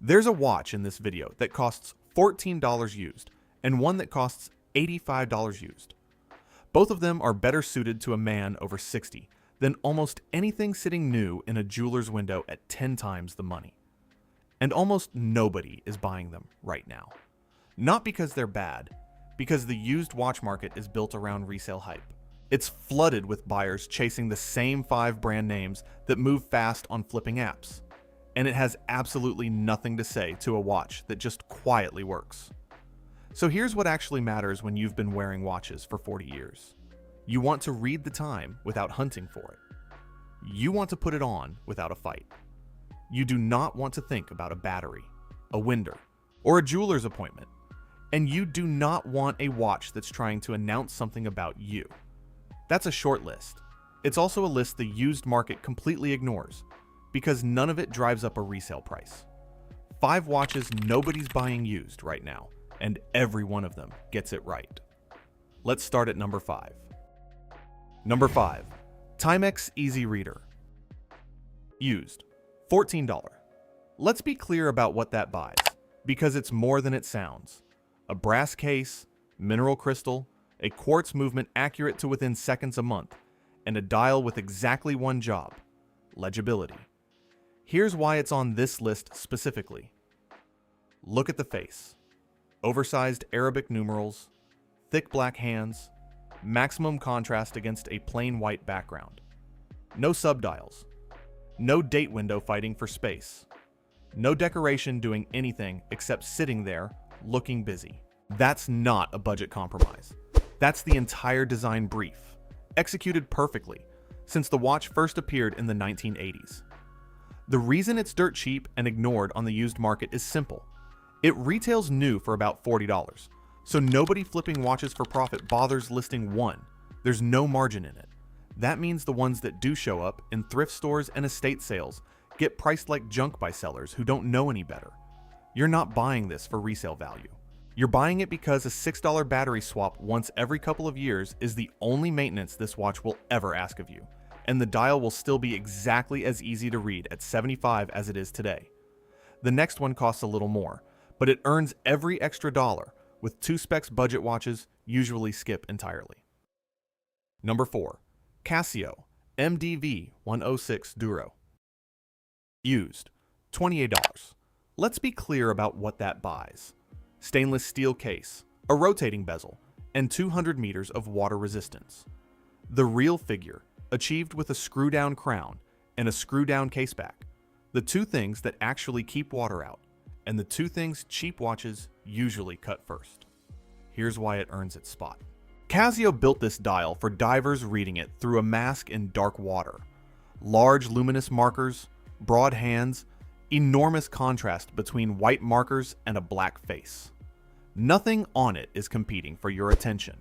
There's a watch in this video that costs $14 used and one that costs $85 used. Both of them are better suited to a man over 60 than almost anything sitting new in a jeweler's window at 10 times the money. And almost nobody is buying them right now. Not because they're bad, because the used watch market is built around resale hype. It's flooded with buyers chasing the same 5 brand names that move fast on flipping apps. And it has absolutely nothing to say to a watch that just quietly works. So here's what actually matters when you've been wearing watches for 40 years. You want to read the time without hunting for it. You want to put it on without a fight. You do not want to think about a battery, a winder, or a jeweler's appointment. And you do not want a watch that's trying to announce something about you. That's a short list. It's also a list the used market completely ignores, because none of it drives up a resale price. 5 watches nobody's buying used right now, and every one of them gets it right. Let's start at number 5. Number 5. Timex Easy Reader. Used. $14. Let's be clear about what that buys, because it's more than it sounds. A brass case, mineral crystal, a quartz movement accurate to within seconds a month, and a dial with exactly one job: legibility. Here's why it's on this list specifically. Look at the face. Oversized Arabic numerals, thick black hands, maximum contrast against a plain white background. No subdials. No date window fighting for space. No decoration doing anything except sitting there, looking busy. That's not a budget compromise. That's the entire design brief, executed perfectly, since the watch first appeared in the 1980s. The reason it's dirt cheap and ignored on the used market is simple. It retails new for about $40, so nobody flipping watches for profit bothers listing one. There's no margin in it. That means the ones that do show up in thrift stores and estate sales get priced like junk by sellers who don't know any better. You're not buying this for resale value. You're buying it because a $6 battery swap once every couple of years is the only maintenance this watch will ever ask of you, and the dial will still be exactly as easy to read at 75 as it is today. The next one costs a little more, but it earns every extra dollar, with 2 specs budget watches usually skip entirely. Number 4. Casio MDV 106 Duro. Used. $28. Let's be clear about what that buys. Stainless steel case, a rotating bezel, and 200 meters of water resistance. The real figure, achieved with a screw-down crown and a screw-down caseback. The 2 things that actually keep water out, and the 2 things cheap watches usually cut first. Here's why it earns its spot. Casio built this dial for divers reading it through a mask in dark water. Large luminous markers, broad hands, enormous contrast between white markers and a black face. Nothing on it is competing for your attention.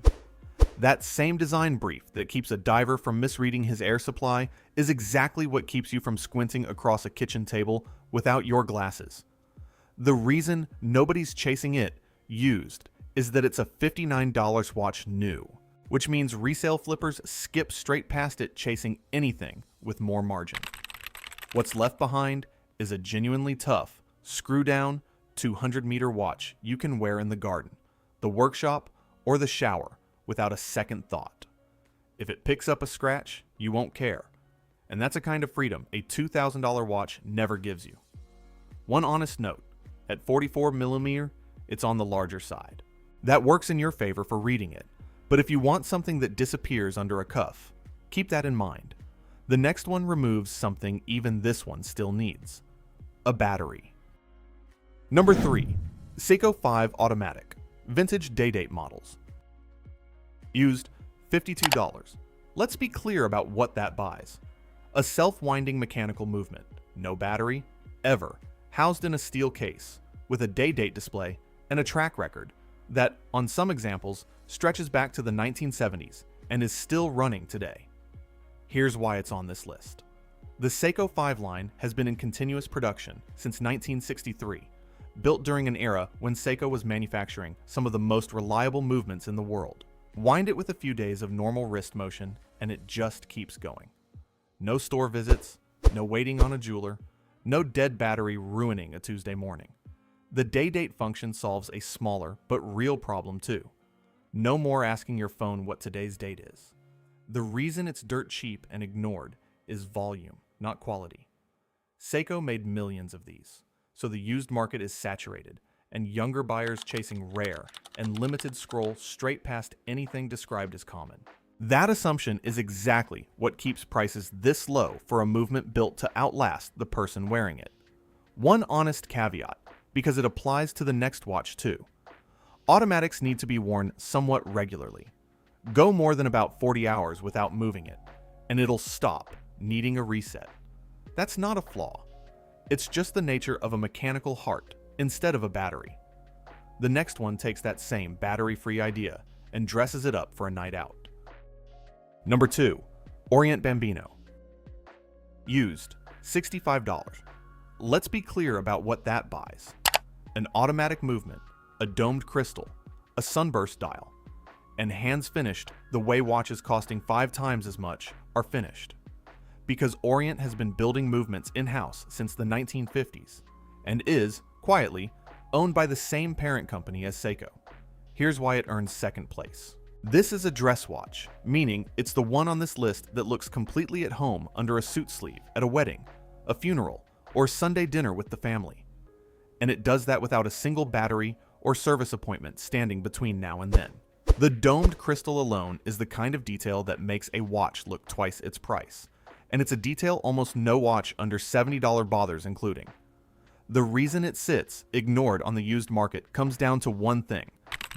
That same design brief that keeps a diver from misreading his air supply is exactly what keeps you from squinting across a kitchen table without your glasses. The reason nobody's chasing it used is that it's a $59 watch new, which means resale flippers skip straight past it chasing anything with more margin. What's left behind is a genuinely tough, screw-down, 200-meter watch you can wear in the garden, the workshop, or the shower without a second thought. If it picks up a scratch, you won't care. And that's a kind of freedom a $2,000 watch never gives you. One honest note, at 44mm, it's on the larger side. That works in your favor for reading it, but if you want something that disappears under a cuff, keep that in mind. The next one removes something even this one still needs: a battery. Number 3. Seiko 5 Automatic, vintage day-date models. Used. $52. Let's be clear about what that buys. A self-winding mechanical movement, no battery, ever, housed in a steel case, with a day-date display and a track record that, on some examples, stretches back to the 1970s and is still running today. Here's why it's on this list. The Seiko 5 line has been in continuous production since 1963, built during an era when Seiko was manufacturing some of the most reliable movements in the world. Wind it with a few days of normal wrist motion, and it just keeps going. No store visits, no waiting on a jeweler, No dead battery ruining a Tuesday morning. The day date function solves a smaller but real problem too. No more asking your phone what today's date is. The reason it's dirt cheap and ignored is volume, not quality. Seiko made millions of these, so the used market is saturated, and younger buyers chasing rare and limited scroll straight past anything described as common. That assumption is exactly what keeps prices this low for a movement built to outlast the person wearing it. One honest caveat, because it applies to the next watch too. Automatics need to be worn somewhat regularly. Go more than about 40 hours without moving it, and it'll stop, needing a reset. That's not a flaw. It's just the nature of a mechanical heart instead of a battery. The next one takes that same battery-free idea and dresses it up for a night out. Number 2. Orient Bambino. Used, $65. Let's be clear about what that buys. An automatic movement, a domed crystal, a sunburst dial, and hands finished the way watches costing 5 times as much are finished. Because Orient has been building movements in-house since the 1950s and is, quietly, owned by the same parent company as Seiko. Here's why it earns second place. This is a dress watch, meaning it's the one on this list that looks completely at home under a suit sleeve at a wedding, a funeral, or Sunday dinner with the family. And it does that without a single battery or service appointment standing between now and then. The domed crystal alone is the kind of detail that makes a watch look twice its price, and it's a detail almost no watch under $70 bothers including. The reason it sits, ignored on the used market, comes down to one thing: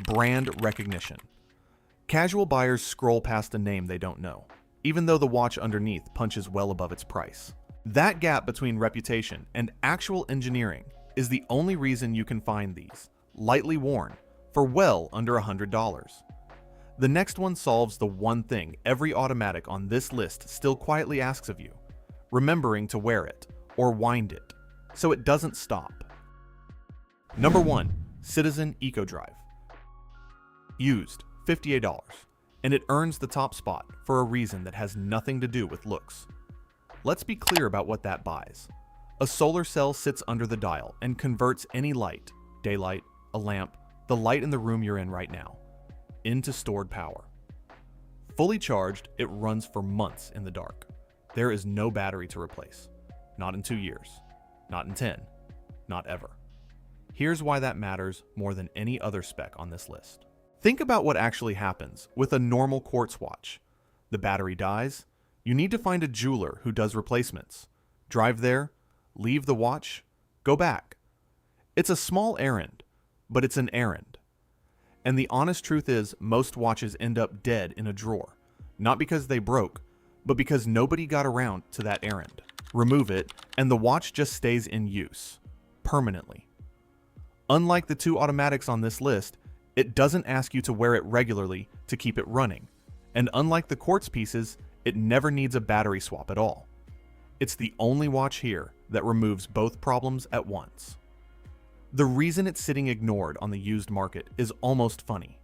brand recognition. Casual buyers scroll past a name they don't know, even though the watch underneath punches well above its price. That gap between reputation and actual engineering is the only reason you can find these, lightly worn, for well under $100. The next one solves the one thing every automatic on this list still quietly asks of you: remembering to wear it, or wind it, so it doesn't stop. Number 1. Citizen EcoDrive. Used, $58, and it earns the top spot for a reason that has nothing to do with looks. Let's be clear about what that buys. A solar cell sits under the dial and converts any light, daylight, a lamp, the light in the room you're in right now, into stored power. Fully charged, it runs for months in the dark. There is no battery to replace. Not in 2 years. Not in 10. Not ever. Here's why that matters more than any other spec on this list. Think about what actually happens with a normal quartz watch. The battery dies. You need to find a jeweler who does replacements. Drive there, leave the watch, go back. It's a small errand, but it's an errand. And the honest truth is, most watches end up dead in a drawer, not because they broke, but because nobody got around to that errand. Remove it, and the watch just stays in use, permanently. Unlike the 2 automatics on this list, it doesn't ask you to wear it regularly to keep it running, and unlike the quartz pieces, it never needs a battery swap at all. It's the only watch here that removes both problems at once. The reason it's sitting ignored on the used market is almost funny.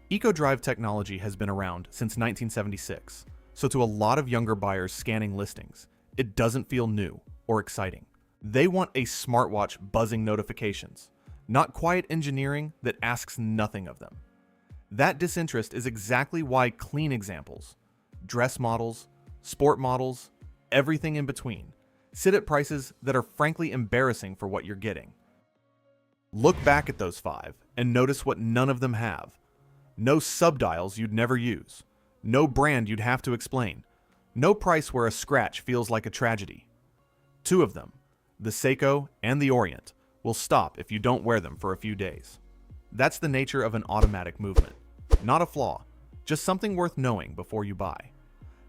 EcoDrive technology has been around since 1976, so to a lot of younger buyers scanning listings, it doesn't feel new or exciting. They want a smartwatch buzzing notifications, not quiet engineering that asks nothing of them. That disinterest is exactly why clean examples, dress models, sport models, everything in between, sit at prices that are frankly embarrassing for what you're getting. Look back at those 5 and notice what none of them have. No subdials you'd never use. No brand you'd have to explain. No price where a scratch feels like a tragedy. 2 of them, the Seiko and the Orient, will stop if you don't wear them for a few days. That's the nature of an automatic movement. Not a flaw, just something worth knowing before you buy.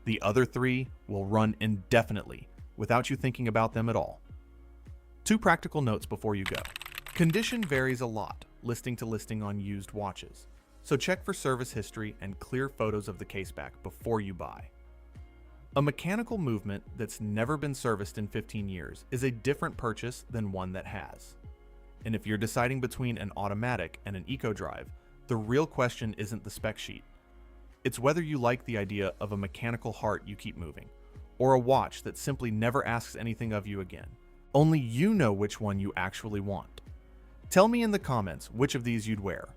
The other 3 will run indefinitely without you thinking about them at all. 2 practical notes before you go. Condition varies a lot, listing to listing on used watches, so check for service history and clear photos of the caseback before you buy. A mechanical movement that's never been serviced in 15 years is a different purchase than one that has. And if you're deciding between an automatic and an EcoDrive, the real question isn't the spec sheet. It's whether you like the idea of a mechanical heart you keep moving, or a watch that simply never asks anything of you again. Only you know which one you actually want. Tell me in the comments which of these you'd wear.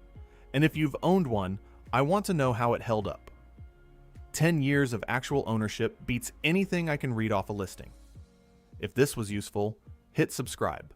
And if you've owned one, I want to know how it held up. 10 years of actual ownership beats anything I can read off a listing. If this was useful, hit subscribe.